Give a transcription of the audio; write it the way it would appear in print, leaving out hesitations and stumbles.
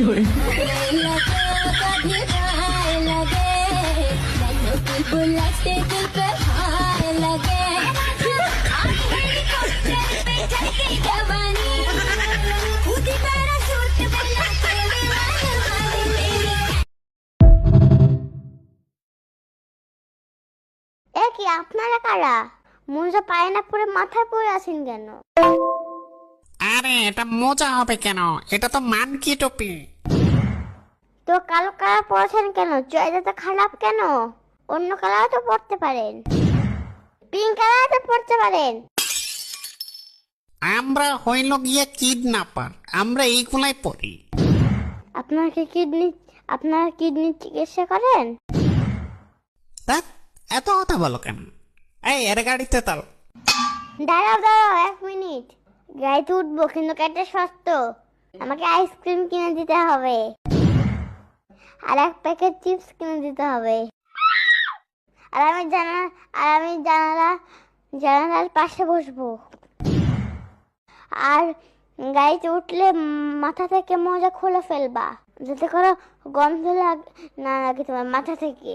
কি আপনারা কারা? মোজা পায়ে না পরে মাথায় পরে আছেন কেন? আরে এটা মোজা হবে কেন? এটা তো মানকি টুপি। তো কালো কালার পরেছেন কেন? চয়েসটা তো খারাপ কেন? অন্য কালার তো পরতে পারেন, পিঙ্ক কালার তো পরতে পারেন। আমরা হইল গিয়ে কিডন্যাপার, আমরা এইগুলাই পড়ি। আপনারা কিডনি চিকিৎসা করেন? ধ্যাৎ, এত কথা বলো কেন? এই এর গাড়িতে তাল। দাঁড়াও 1 মিনিট। গাড়িতে উঠবো, কিন্তু গাড়িটা শক্ত। আমাকে আইসক্রিম কিনে দিতে হবে, আর 1 প্যাকেট চিপস কিনে দিতে হবে। আর আমি জানালার পাশে বসবো। আর গাড়িতে উঠলে মাথা থেকে মোজা খুলে ফেলবা, যাতে করে গন্ধ না লাগে তোমার মাথা থেকে।